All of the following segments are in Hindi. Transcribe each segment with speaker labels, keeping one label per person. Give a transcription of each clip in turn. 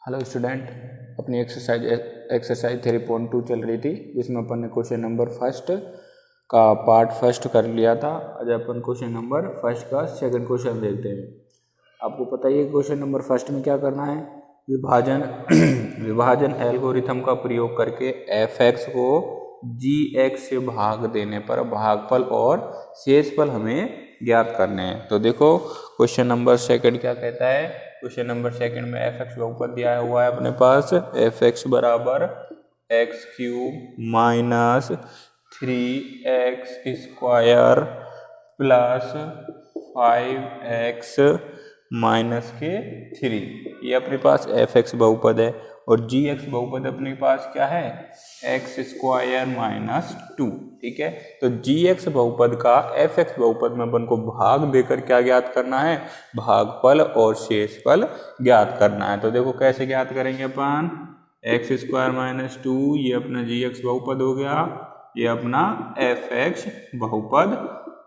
Speaker 1: हेलो स्टूडेंट, अपनी एक्सरसाइज 3.2 चल रही थी, जिसमें अपन ने क्वेश्चन नंबर फर्स्ट का पार्ट फर्स्ट कर लिया था। आज अपन क्वेश्चन नंबर फर्स्ट का सेकंड क्वेश्चन देखते हैं। आपको पता ही है क्वेश्चन नंबर फर्स्ट में क्या करना है। विभाजन एल्गोरिथम का प्रयोग करके f(x) को g(x) से भाग देने पर भागफल और शेषफल हमें ज्ञात करने हैं। तो देखो क्वेश्चन नंबर सेकंड क्या कहता है। क्वेश्चन नंबर सेकंड में f(x) बहुपद दिया हुआ है अपने पास। f(x) बराबर x³ minus 3x² plus 5x minus के 3, ये अपने पास f(x) बहुपद है। और g(x) बहुपद अपने पास क्या है, x² माइनस 2। ठीक है, तो g(x) बहुपद का f(x) बहुपद में अपन को भाग देकर क्या ज्ञात करना है, भागफल और शेषफल ज्ञात करना है। तो देखो कैसे ज्ञात करेंगे अपन, x² माइनस 2 ये अपना g(x) बहुपद हो गया, ये अपना f(x) बहुपद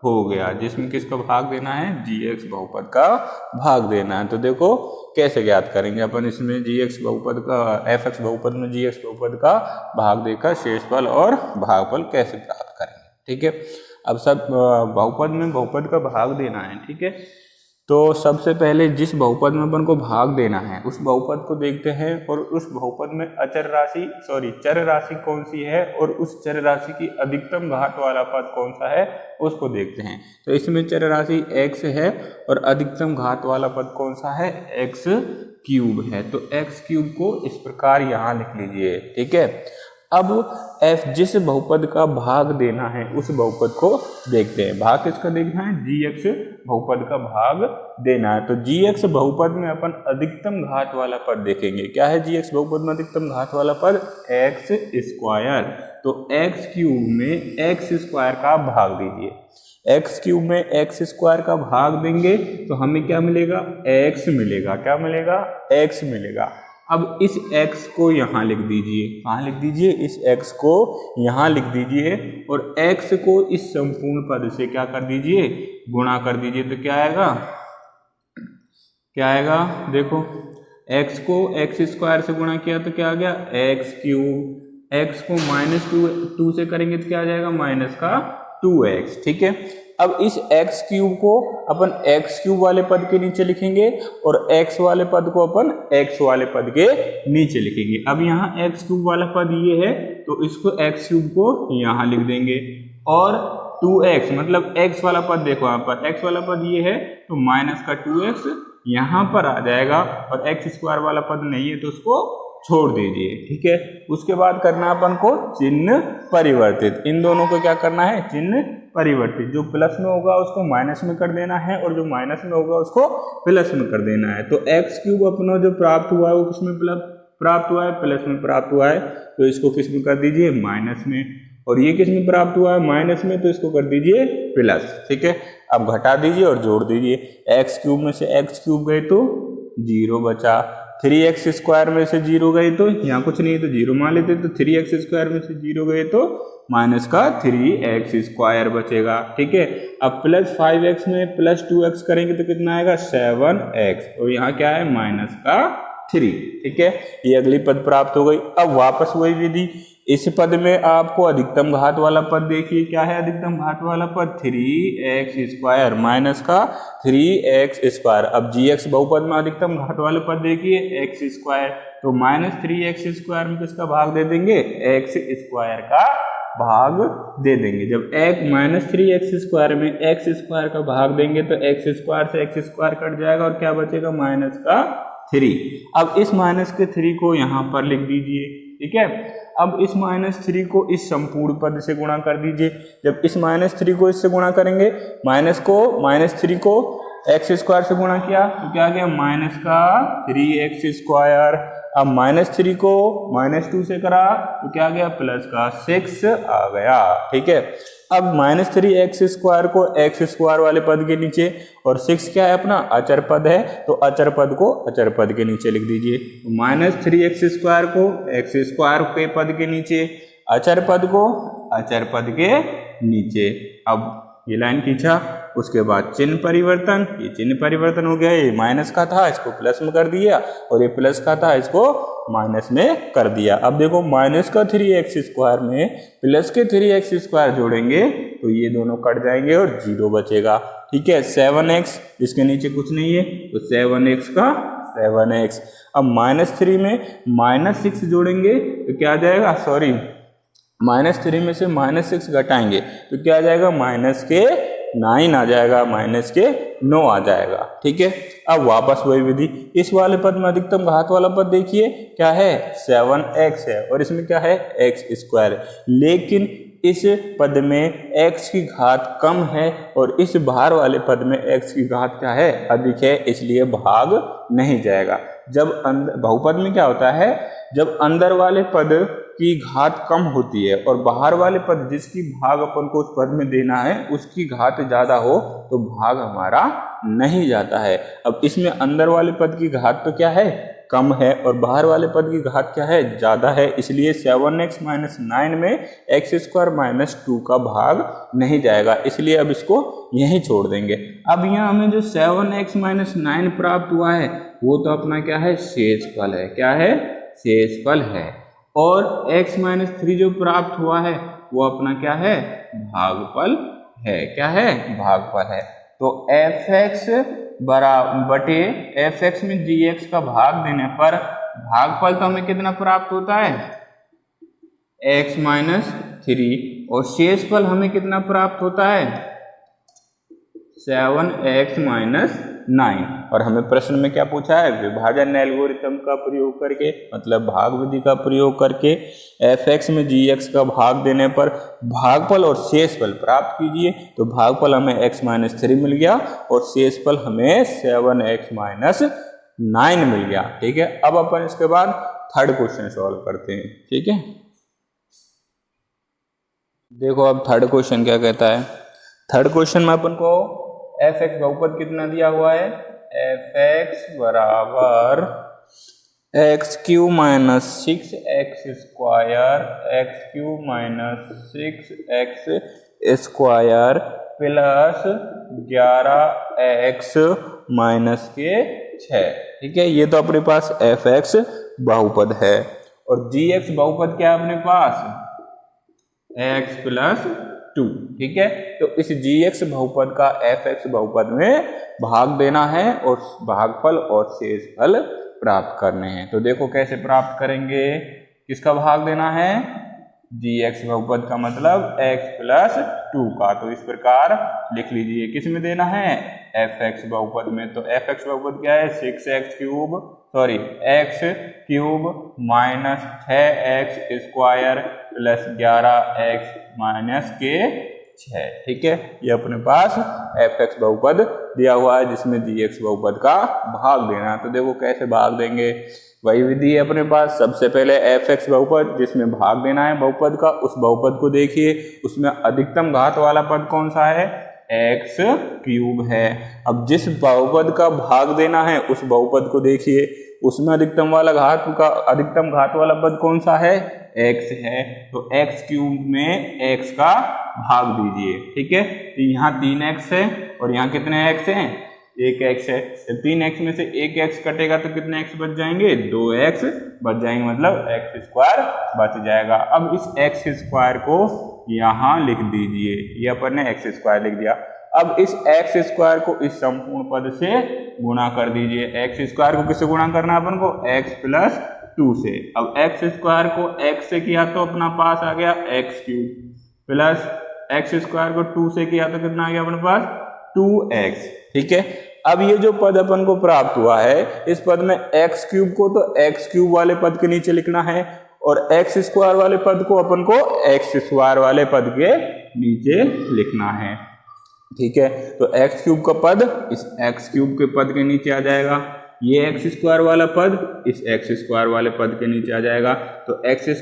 Speaker 1: हो गया, जिसमें किसका भाग देना है, g(x) बहुपद का भाग देना है। तो देखो कैसे ज्ञात करेंगे अपन, इसमें g(x) बहुपद का f(x) बहुपद में g(x) बहुपद का भाग देकर शेषफल और भागफल कैसे प्राप्त करेंगे। ठीक है, अब सब बहुपद में बहुपद का भाग देना है। ठीक है, तो सबसे पहले जिस बहुपद में अपन को भाग देना है उस बहुपद को देखते हैं, और उस बहुपद में चर राशि कौन सी है और उस चर राशि की अधिकतम घात वाला पद कौन सा है उसको देखते हैं। तो इसमें चर राशि x है और अधिकतम घात वाला पद कौन सा है, x³ है। तो x³ को इस प्रकार यहाँ लिख लीजिए। ठीक है, अब f जिस बहुपद का भाग देना है उस बहुपद को देखते हैं। भाग किसका देखना है, g(x) बहुपद का भाग देना है। तो g(x) बहुपद में अपन अधिकतम घात वाला पद देखेंगे। क्या है g(x) बहुपद में अधिकतम घात वाला पद, x²। तो x³ में x² का भाग दीजिए। x³ में x² का भाग देंगे तो हमें क्या मिलेगा, x मिलेगा। क्या मिलेगा, x मिलेगा। अब इस x को यहाँ लिख दीजिए। कहाँ लिख दीजिए, इस x को यहाँ लिख दीजिए, और x को इस संपूर्ण पद से क्या कर दीजिए, गुणा कर दीजिए। तो क्या आएगा, क्या आएगा, देखो x को x² से गुणा किया तो क्या आ गया, x³। x को -2 से करेंगे तो क्या आ जाएगा, माइनस का 2x। ठीक है, अब इस x³ को अपन x³ वाले पद के नीचे लिखेंगे और x वाले पद को अपन x वाले पद के नीचे लिखेंगे। अब यहाँ x³ वाला पद ये है तो इसको x³ को यहाँ लिख देंगे, और 2x मतलब x वाला पद देखो यहाँ पर x वाला पद ये है तो माइनस का 2x यहाँ पर आ जाएगा, और x² वाला पद नहीं है तो उसको छोड़ दीजिए। ठीक है, उसके बाद करना अपन को चिन्ह परिवर्तित। इन दोनों को क्या करना है, चिन्ह परिवर्तित। जो प्लस में होगा उसको माइनस में कर देना है, और जो माइनस में होगा उसको प्लस में कर देना है। तो x³ अपना जो प्राप्त हुआ है वो किस में प्राप्त हुआ है, प्लस में प्राप्त हुआ है, तो इसको किस में कर दीजिए, माइनस में। और ये किस में प्राप्त हुआ है, माइनस में, तो इसको कर दीजिए प्लस। ठीक है, अब घटा दीजिए और जोड़ दीजिए। x³ में से x³ गए तो 0 बचा, 3x² में से 0 गए तो यहाँ कुछ नहीं है तो 0 मान लेते, तो 3x² में से 0 गए तो माइनस का 3x² बचेगा। ठीक है, अब प्लस 5x में प्लस 2x करेंगे तो कितना आएगा, 7x, और यहाँ क्या है, माइनस का 3। ठीक है, ये अगली पद प्राप्त हो गई। अब वापस वही विधि, इस पद में आपको अधिकतम घात वाला पद देखिए, क्या है अधिकतम घात वाला पद, 3x² माइनस का 3x²। अब g(x) बहुपद में अधिकतम घात वाले पद देखिए x², तो माइनस 3x² में किसका भाग दे देंगे, x² का भाग दे देंगे। जब माइनस 3x² में x² का भाग देंगे तो x² से x² कट जाएगा और क्या बचेगा, माइनस का 3। अब इस माइनस के 3 को यहाँ पर लिख दीजिए। ठीक है, अब इस -3 को इस संपूर्ण पद से गुणा कर दीजिए। जब इस -3 को इससे गुणा करेंगे, -3 को x² से गुणा किया तो क्या आ गया, माइनस का 3x²। अब -3 को -2 से करा तो क्या आ गया, प्लस का 6 आ गया। ठीक है, अब -3x² को x² वाले पद के नीचे, और 6 क्या है अपना, अचर पद है, तो अचर पद को अचर पद के नीचे लिख दीजिए। -3x² को x² के पद के नीचे, अचर पद को अचर पद के नीचे। अब ये लाइन खींचा उसके बाद चिन्ह परिवर्तन, ये चिन्ह परिवर्तन हो गया, ये माइनस का था इसको प्लस में कर दिया और ये प्लस का था इसको माइनस में कर दिया। अब देखो माइनस का 3x² में प्लस के 3x² जोड़ेंगे तो ये दोनों कट जाएंगे और 0 बचेगा। ठीक है, 7x इसके नीचे कुछ नहीं है तो 7x का 7x। अब -3 में -6 जोड़ेंगे तो क्या आ जाएगा, सॉरी -3 में से -6 घटाएंगे तो क्या आ जाएगा, -9 आ जाएगा, -9 आ जाएगा। ठीक है, अब वापस वही विधि, इस वाले पद में अधिकतम घात वाला पद देखिए क्या है, 7x है और इसमें क्या है, x², लेकिन इस पद में x की घात कम है और इस बाहर वाले पद में x की घात क्या है, अधिक है, इसलिए भाग नहीं जाएगा। जब बहुपद में क्या होता है, जब अंदर वाले पद की घात कम होती है और बाहर वाले पद जिसकी भाग अपन को उस पद में देना है उसकी घात ज्यादा हो तो भाग हमारा नहीं जाता है। अब इसमें अंदर वाले पद की घात तो क्या है, कम है और बाहर वाले पद की घात क्या है, ज्यादा है, इसलिए 7x - 9 में x² - 2 का भाग नहीं जाएगा, इसलिए अब इसको यहीं छोड़ देंगे। अब यहाँ हमें जो 7x - 9 प्राप्त हुआ है वो तो अपना क्या है, शेषफल है, क्या है, शेषफल है, और x - 3 जो प्राप्त हुआ है वो अपना क्या है, भागफल है, क्या है, भागफल है। तो fx बटे fx में gx का भाग देने पर भागफल तो हमें कितना प्राप्त होता है, x - 3, और शेषफल हमें कितना प्राप्त होता है, 7x - 9। और हमें प्रश्न में क्या पूछा है, विभाजन एल्गोरिथम का प्रयोग करके, मतलब भाग विधि का प्रयोग करके fx में gx का भाग देने पर भागफल और शेषफल प्राप्त कीजिए। तो भागफल हमें x - 3 मिल गया और शेषफल हमें 7x - 9 मिल गया। ठीक है, अब अपन इसके बाद थर्ड क्वेश्चन सॉल्व करते हैं। ठीक है, देखो अब थर्ड क्वेश्चन क्या कहता है। थर्ड क्वेश्चन में अपन को fx बहुपद कितना दिया हुआ है, fx बराबर x³ - 6x² x³ - 6x² plus 11x - 6। ठीक है, ये तो अपने पास fx बहुपद है और gx बहुपद क्या है अपने पास, x + 2। ठीक है, तो इस gx बहुपद का fx बहुपद में भाग देना है और भागफल और शेषफल प्राप्त करने हैं। तो देखो कैसे प्राप्त करेंगे, किसका भाग देना है, gx बहुपद का मतलब x + 2 का। तो इस प्रकार लिख लीजिए, किस में देना है, fx बहुपद में। तो fx बहुपद क्या है, 6x³ प्लस 11x - 6। ठीक है, ये अपने पास fx बहुपद दिया हुआ है जिसमें gx बहुपद का भाग देना। तो देखो कैसे भाग देंगे, वही विधि है अपने पास। सबसे पहले fx बहुपद जिसमें भाग देना है बहुपद का, उस बहुपद को देखिए, उसमें अधिकतम घात वाला पद कौन सा है, x³ है। अब जिस बहुपद का भाग देना है उस बहुपद को देखिए, उसमें अधिकतम घात वाला पद कौन सा है, x है। तो x³ में x का भाग दीजिए। ठीक है, तो यहाँ 3x है और यहाँ कितने x हैं, 1x है। तो 3x में से 1x कटेगा तो कितने x बच जाएंगे, 2x बच जाएंगे, मतलब x² बच जाएगा। अब इस x² को यहाँ लिख दीजिए, ये अपन ने x² लिख दिया। अब इस x² को इस संपूर्ण पद से गुणा कर दीजिए। x² को किससे गुणा करना है अपन को, x + 2 से। अब x² को x से किया तो अपना पास आ गया x³ प्लस x² को 2 से किया तो कितना आ गया अपने पास, 2x। ठीक है, अब ये जो पद अपन को प्राप्त हुआ है, इस पद में x³ को तो x³ वाले पद के नीचे लिखना है और x² वाले पद को अपन को x² वाले पद के नीचे लिखना है। ठीक है, तो x³ का पद इस x³ के पद के नीचे आ जाएगा, ये x² वाला पद इस x² वाले पद के नीचे आ जाएगा। तो x²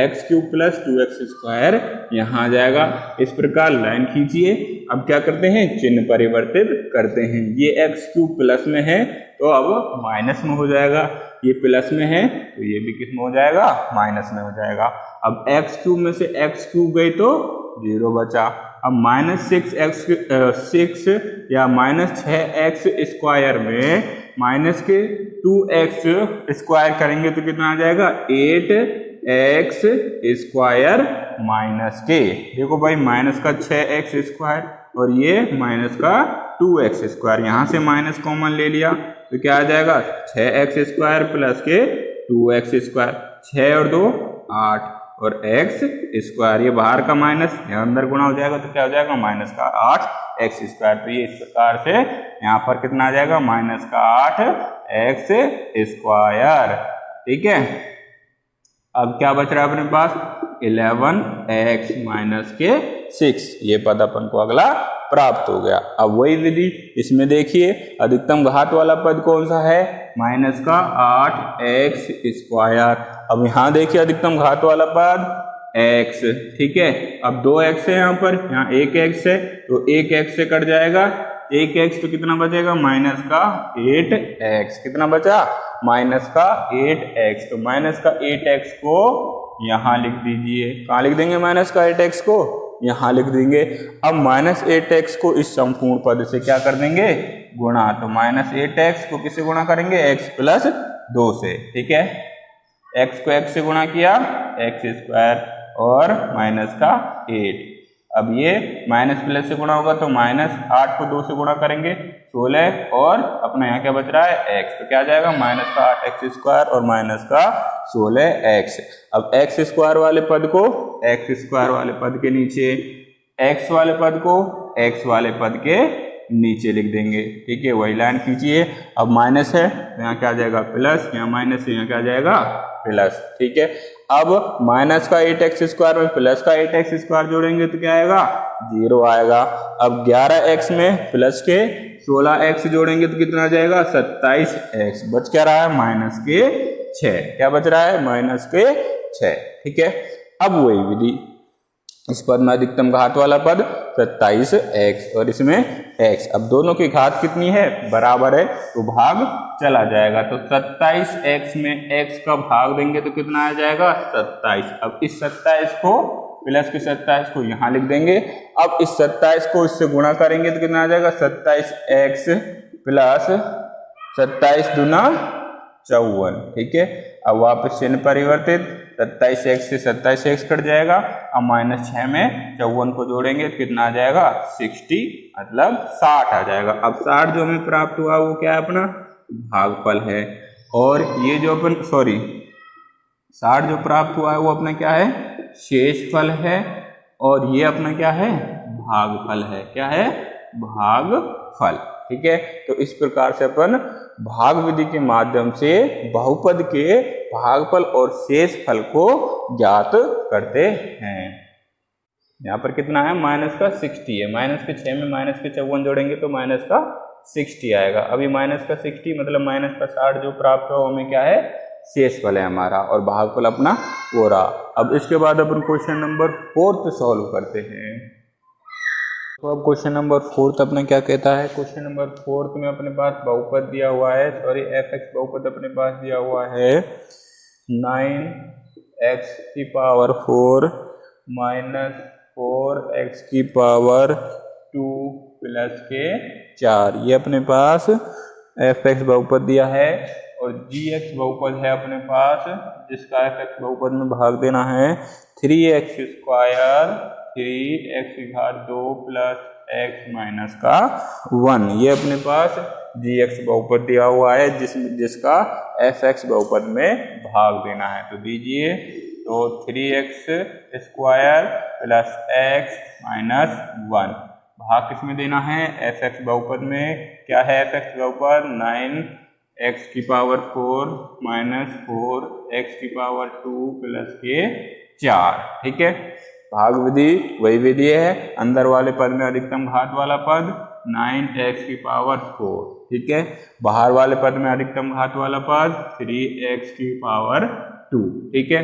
Speaker 1: x³ प्लस 2x² यहाँ आ जाएगा। इस प्रकार लाइन खींचिए। अब क्या करते हैं, चिन्ह परिवर्तित करते हैं। ये x³ प्लस में है तो अब माइनस में हो जाएगा, ये प्लस में है तो ये भी किस में हो जाएगा, माइनस में हो जाएगा। अब x³ में से x³ गई तो 0 बचा, अब -6 या -6x² में माइनस के 2x² करेंगे तो कितना आ जाएगा 8x² माइनस के, देखो भाई माइनस का 6x² और ये माइनस का 2x², यहाँ से माइनस कॉमन ले लिया तो क्या आ जाएगा 6x² प्लस के 2x², 6 और 2 8 और x², ये बाहर का माइनस यहाँ अंदर गुणा हो जाएगा तो क्या हो जाएगा माइनस का 8x²। तो ये इस प्रकार से यहाँ पर कितना आ जाएगा माइनस का 8x²। ठीक है, अब क्या बच रहा है अपने पास 11x माइनस के 6, ये पद अपन को अगला प्राप्त हो गया। अब वही विधि इसमें देखिए, अधिकतम घात वाला पद कौन सा है माइनस का 8x²। अब यहाँ देखिए अधिकतम घात वाला पद x, ठीक है, अब 2x है यहाँ पर, यहाँ 1x है तो 1x से कट जाएगा 1x, तो कितना बचेगा माइनस का 8x, कितना बचा माइनस का 8x, तो माइनस का 8x को यहाँ लिख दीजिए, कहाँ लिख देंगे माइनस का 8x को यहाँ लिख देंगे। अब माइनस 8x को इस संपूर्ण पद से क्या कर देंगे गुणा, तो माइनस 8x को किससे गुणा करेंगे x प्लस 2 से, ठीक है, x को x से गुणा किया x² और माइनस का 8, अब ये माइनस प्लस से गुणा होगा तो माइनस 8 को 2 से गुणा करेंगे 16 और अपना यहाँ क्या बच रहा है x, तो क्या आ जाएगा माइनस का 8x² और माइनस का 16x। अब x² वाले पद को x² वाले पद के नीचे, x वाले पद को x वाले पद के नीचे लिख देंगे, ठीक है, वही लाइन खींचिए। अब माइनस है तो यहाँ क्या आ जाएगा प्लस, यहाँ माइनस है यहाँ क्या आ जाएगा प्लस, ठीक है। अब माइनस का 8x² में प्लस का 8x² जोड़ेंगे तो क्या आएगा 0 आएगा। अब 11x में प्लस के 16x जोड़ेंगे तो कितना आ जाएगा 27x, बच क्या रहा है माइनस के 6, क्या बच रहा है माइनस के 6, ठीक है। अब वही विधि, इस पद में अधिकतम घात वाला पद 27x और इसमें x, अब दोनों की घात कितनी है बराबर है तो भाग चला जाएगा, तो 27x में x का भाग देंगे तो कितना आ जाएगा 27। अब इस 27 को प्लस के 27 को यहाँ लिख देंगे, अब इस 27 को इससे गुणा करेंगे तो कितना आ जाएगा 27x प्लस 27 दूना 54, ठीक है। अब वापस चिन्ह परिवर्तित, 27x से 27x कट जाएगा, अब -6 में 54 को जोड़ेंगे तो कितना आ जाएगा 60, मतलब 60 आ जाएगा। अब 60 जो हमें प्राप्त हुआ वो क्या है अपना भागफल है, और ये जो अपन 60 जो प्राप्त हुआ है वो अपना क्या है शेषफल है, और ये अपना क्या है भागफल है, क्या है भागफल, ठीक है। तो इस प्रकार से अपन भाग विधि के माध्यम से बहुपद के भागफल और शेषफल को ज्ञात करते हैं। यहाँ पर कितना है माइनस का 60 है, माइनस के 6 में माइनस के 54 जोड़ेंगे तो माइनस का 60 आएगा। अभी माइनस का 60 मतलब माइनस का 60 जो प्राप्त हो हमें क्या है शेषफल है हमारा, और भागफल अपना वो रहा। अब इसके बाद अपन क्वेश्चन नंबर 4 सॉल्व करते हैं। तो अब क्वेश्चन नंबर 4 अपना क्या कहता है, क्वेश्चन नंबर 4 में अपने पास बहुपद दिया हुआ है, सॉरी fx बहुपद अपने पास दिया हुआ है 9x की पावर 4 माइनस 4x की पावर 2 प्लस के 4, ये अपने पास fx बहुपद दिया है, और gx बहुपद है अपने पास जिसका fx बहुपद में भाग देना है 3x² 3x² plus x minus का 1, ये अपने पास gx बहुपद दिया हुआ है जिसका fx बहुपद में भाग देना है। तो दीजिए, तो 3x² प्लस x माइनस 1 भाग किस में देना है fx बहुपद में, क्या है fx बहुपद 9x की पावर 4 माइनस 4x की पावर 2 प्लस के 4, ठीक है। भाग विधि वही विधि है, अंदर वाले पद में अधिकतम घात वाला पद 9x की पावर 4, ठीक है, बाहर वाले पद में अधिकतम घात वाला पद 3x की पावर 2, ठीक है।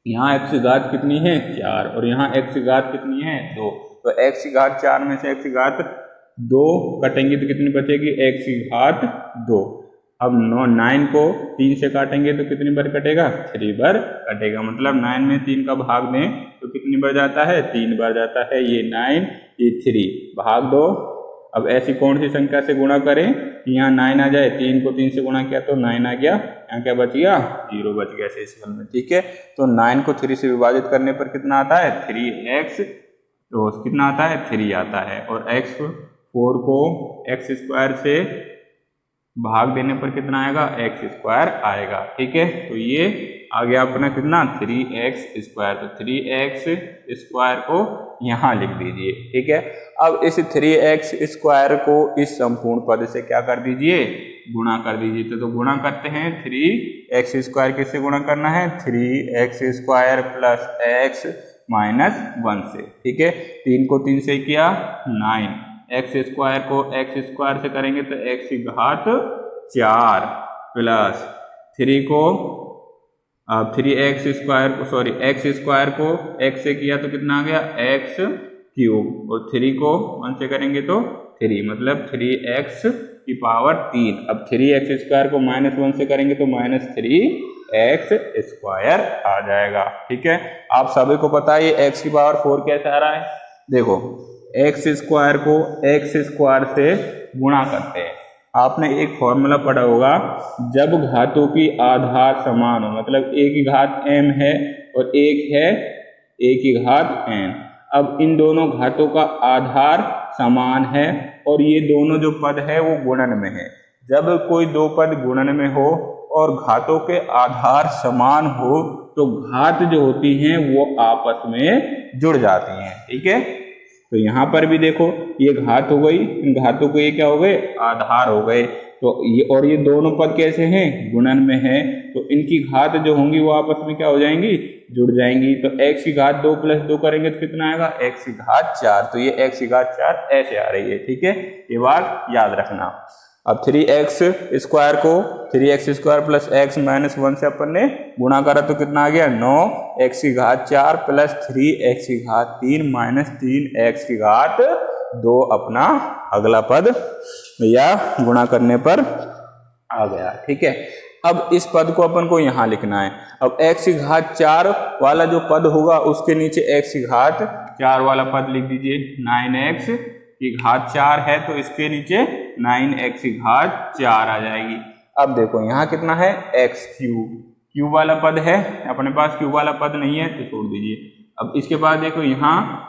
Speaker 1: यहाँ x की घात कितनी है 4 और यहाँ x की घात कितनी है 2, तो x की घात 4 में से x की घात 2 कटेंगी तो कितनी बचेगी x की घात 2। अब 9 को 3 से काटेंगे तो कितनी बार कटेगा, 3 बार कटेगा। मतलब 9 में 3 का भाग दें तो कितनी बार जाता है, 3 बार जाता है। ये 9 ये 3 भाग दो। अब ऐसी कौन सी संख्या से गुणा करें यहाँ 9 आ जाए, 3 को 3 से गुणा किया तो 9 आ गया, यहाँ क्या बच गया, 0 बच गया शेषफल में। ठीक है, तो 9 को 3 से विभाजित करने पर कितना आता है, 3x, तो कितना आता है, 3 आता है। और x4 को x² से भाग देने पर कितना आएगा, x² आएगा। ठीक है, तो ये आ गया अपना कितना, 3x²। तो 3x² को यहाँ लिख दीजिए। ठीक है, अब इस 3x² को इस संपूर्ण पद से क्या कर दीजिए, गुणा कर दीजिए। तो गुणा करते हैं, 3x² किससे गुणा करना है, 3x² प्लस x माइनस 1 से। ठीक है, 3 को 3 से किया 9, x² को x² से करेंगे तो x की घात 4 प्लस 3 को 3x² को x से किया तो कितना आ गया, x³ और 3 को 1 से करेंगे तो 3, मतलब 3x की पावर 3। अब 3x² को -1 से करेंगे तो -3x² आ जाएगा। ठीक है, आप सभी को पता है ये x की पावर 4 कैसे आ रहा है। देखो, x² को x² से गुणा करते हैं। आपने एक फॉर्मूला पढ़ा होगा, जब घातों की आधार समान हो, मतलब a की घात m है और एक है a की घात n। अब इन दोनों घातों का आधार समान है और ये दोनों जो पद है वो गुणन में है। जब कोई दो पद गुणन में हो और घातों के आधार समान हो तो घात जो होती हैं वो आपस में जुड़ जाती हैं। ठीक है, तो यहाँ पर भी देखो, ये घात हो गई, इन घातों को ये क्या हो गए, आधार हो गए। तो ये और ये दोनों पद कैसे हैं, गुणन में है, तो इनकी घात जो होंगी वो आपस में क्या हो जाएंगी, जुड़ जाएंगी। तो x की घात 2 + 2 करेंगे तो कितना आएगा, x की घात 4। तो ये x की घात 4 ऐसे आ रही है। ठीक है, ये बात याद रखना। अब 3x² को 3x² प्लस x माइनस 1 से अपन ने गुणा करा तो कितना आ गया, 9x की घात 4 प्लस 3x की घात 3 माइनस 3x की घात 2 अपना अगला पद या गुणा करने पर आ गया। ठीक है, अब इस पद को अपन को यहाँ लिखना है। अब x की घात 4 वाला जो पद होगा उसके नीचे x की घात 4 वाला पद लिख दीजिए। 9x की घात 4 है तो इसके नीचे 9x की घात 4 आ जाएगी। अब देखो यहाँ कितना है, x³ क्यूब वाला पद है, अपने पास क्यूब वाला पद नहीं है तो छोड़ दीजिए। अब इसके बाद देखो यहाँ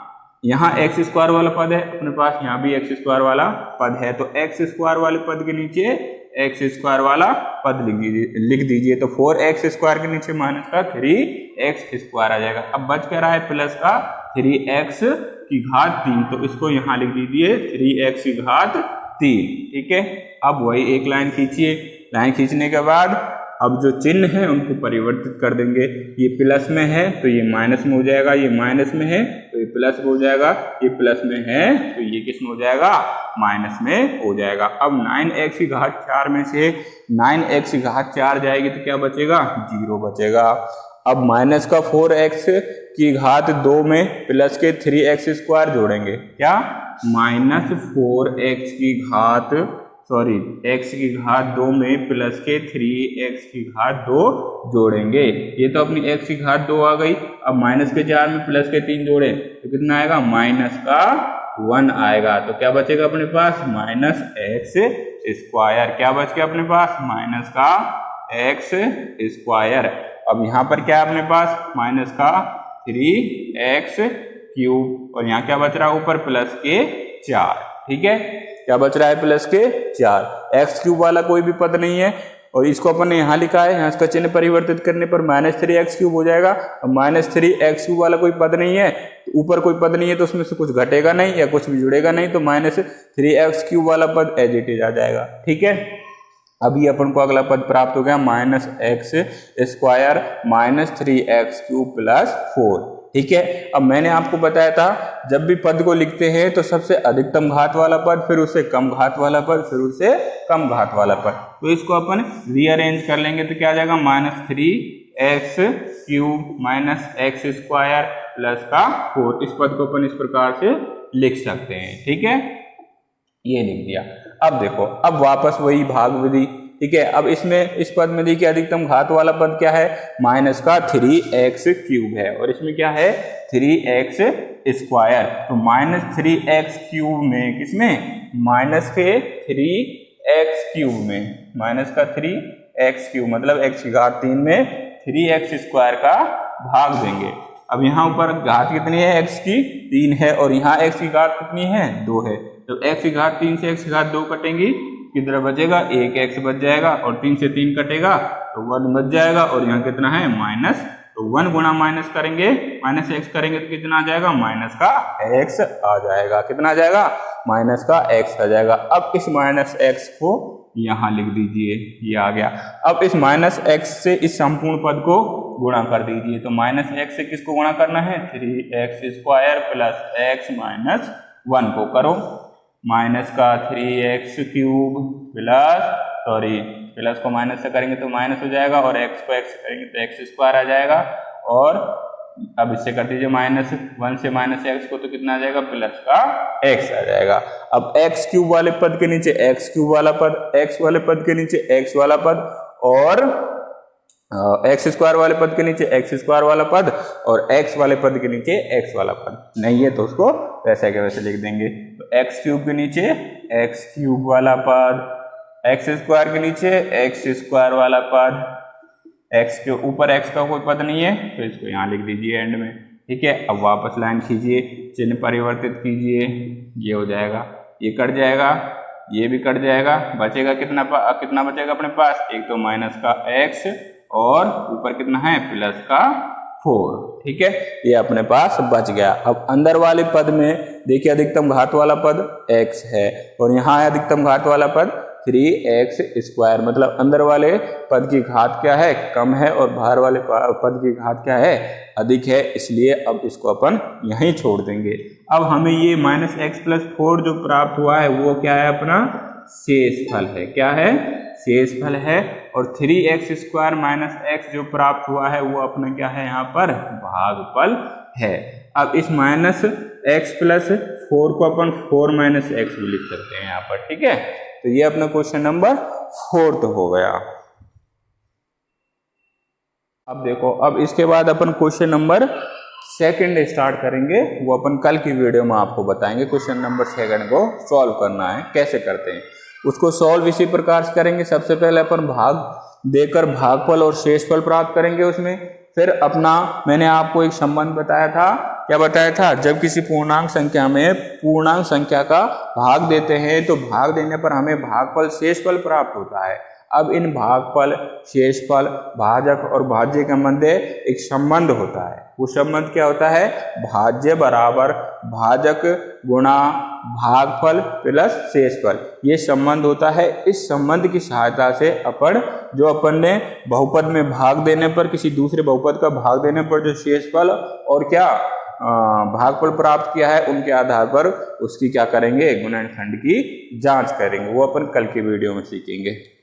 Speaker 1: x² वाला पद है अपने पास, यहाँ भी x² वाला पद है, तो x² वाले पद के नीचे x² वाला पद लिख दीजिए। तो 4x² के नीचे माइनस का 3x² आ जाएगा। अब बच क्या रहा है, प्लस का 3x की घात 3, तो इसको यहाँ लिख दीजिए 3x की घात 3। ठीक है, अब वही एक लाइन खींचिए। लाइन खींचने के बाद अब जो चिन्ह है उनको परिवर्तित कर देंगे। ये प्लस में है तो ये माइनस में हो जाएगा, ये माइनस में है तो ये प्लस में हो जाएगा, ये प्लस में है तो ये किस में हो जाएगा, माइनस में हो जाएगा। अब 9x की घात 4 में से 9x की घात 4 जाएगी तो क्या बचेगा, 0 बचेगा। अब माइनस का 4x की घात 2 में प्लस के 3x² जोड़ेंगे, क्या, -4x की घात x की घात 2 में प्लस के 3x की घात 2 जोड़ेंगे। ये तो अपनी x की घात 2 आ गई। अब माइनस के 4 में प्लस के 3 जोड़े तो कितना आएगा, माइनस का 1 आएगा। तो क्या बचेगा अपने पास, -x²। क्या बच गया अपने पास, माइनस का x²। अब यहाँ पर क्या है अपने पास, माइनस का 3x³ और यहाँ क्या बच रहा है, ऊपर प्लस के 4। ठीक है, क्या बच रहा है, प्लस के 4। x³ वाला कोई भी पद नहीं है और इसको अपन ने यहाँ लिखा है, यहाँ इसका चिन्ह परिवर्तित करने पर -3x³ हो जाएगा। अब -3x³ वाला कोई पद नहीं है, तो ऊपर कोई पद नहीं है तो उसमें से कुछ घटेगा नहीं या कुछ भी जुड़ेगा नहीं, तो -3x³ वाला पद एज इट इज आ जाएगा। ठीक है, अभी अपन को अगला पद प्राप्त हो गया, -x² -3x³ + 4। ठीक है, अब मैंने आपको बताया था जब भी पद को लिखते हैं तो सबसे अधिकतम घात वाला पद, फिर उससे कम घात वाला पद, फिर उससे कम घात वाला पद। तो इसको अपन रीअरेंज कर लेंगे तो क्या आ जाएगा, -3x³ -x² प्लस का 4। इस पद को अपन इस प्रकार से लिख सकते हैं। ठीक है, ये लिख दिया। अब देखो, अब वापस वही भाग विधि, ठीक है। अब इसमें इस पद में देखिए अधिकतम घात वाला पद क्या है, माइनस का 3x³ है और इसमें क्या है 3x²। तो -3x³ में किसमें, माइनस के 3x³ में, माइनस का 3x³ मतलब x⁻³ में 3x² का भाग देंगे। अब यहाँ ऊपर घात कितनी है x की, 3 है और यहाँ x की घात कितनी है, 2 है। तो x की घात 3 से x की घात 2 कटेंगी, किधर बचेगा, 1x बच जाएगा और 3 से 3 कटेगा तो 1 बच जाएगा और यहाँ कितना है माइनस। तो 1 गुणा माइनस करेंगे, माइनस x करेंगे तो कितना आ जाएगा, माइनस का x आ जाएगा। कितना आ जाएगा, माइनस का x आ जाएगा। अब इस माइनस x को यहाँ लिख दीजिए, ये आ गया। अब इस माइनस x से इस संपूर्ण पद को गुणा कर दीजिए। तो माइनस x से किसको गुणा करना है, 3x² प्लस x माइनस 1 को करो, माइनस का 3x³ प्लस को माइनस से करेंगे तो माइनस हो जाएगा और x को x से करेंगे तो x² आ जाएगा। और अब इससे कर दीजिए -1 से -x को तो कितना आ जाएगा, प्लस का x आ जाएगा। अब x³ वाले पद के नीचे x³ वाला पद, x वाले पद के नीचे x वाला पद और x² वाले पद के नीचे x² वाला पद और x वाले पद के नीचे x वाला पद। नहीं है तो उसको वैसे के वैसे लिख देंगे। तो x³ के नीचे x³ वाला पद, x² के नीचे x² वाला पद, x के ऊपर x का कोई पद नहीं है तो इसको यहाँ लिख दीजिए एंड में, ठीक है। अब वापस लाइन खींचिए, चिन्ह परिवर्तित कीजिए, ये हो जाएगा, ये कट जाएगा, ये भी कट जाएगा, बचेगा कितना बचेगा अपने पास, एक तो माइनस का x और ऊपर कितना है प्लस का 4, ठीक है। ये अपने पास बच गया। अब अंदर वाले पद में देखिए अधिकतम घात वाला पद x है और यहाँ है अधिकतम घात वाला पद 3x², मतलब अंदर वाले पद की घात क्या है, कम है और बाहर वाले पद की घात क्या है, अधिक है। इसलिए अब इसको अपन यहीं छोड़ देंगे। अब हमें ये -x+4 जो प्राप्त हुआ है वो क्या है, अपना शेषफल है। क्या है, शेषफल है। और 3x² - x जो प्राप्त हुआ है वो अपना क्या है, यहाँ पर भागफल है। अब इस -x+4 को अपन 4 - x भी लिख सकते हैं यहाँ पर, ठीक है। तो ये अपना क्वेश्चन नंबर 4 हो गया। अब देखो, अब इसके बाद अपन क्वेश्चन नंबर 2 स्टार्ट करेंगे, वो अपन कल की वीडियो में आपको बताएंगे। क्वेश्चन नंबर 2 को सॉल्व करना है, कैसे करते हैं उसको सॉल्व इसी प्रकार से करेंगे। सबसे पहले अपन भाग देकर भागफल और शेषफल प्राप्त करेंगे उसमें। फिर अपना मैंने आपको एक संबंध बताया था, क्या बताया था, जब किसी पूर्णांक संख्या में पूर्णांक संख्या का भाग देते हैं तो भाग देने पर हमें भागफल शेषफल प्राप्त होता है। अब इन भागफल, शेषफल, भाजक और भाज्य के मध्य एक संबंध होता है। वो संबंध क्या होता है, भाज्य बराबर भाजक गुणा भागफल प्लस शेषफल, ये संबंध होता है। इस संबंध की सहायता से अपन ने बहुपद में भाग देने पर, किसी दूसरे बहुपद का भाग देने पर जो शेषफल और क्या भागफल प्राप्त किया है उनके आधार पर उसकी क्या करेंगे, गुणनखंड की जांच करेंगे। वो अपन कल की वीडियो में सीखेंगे।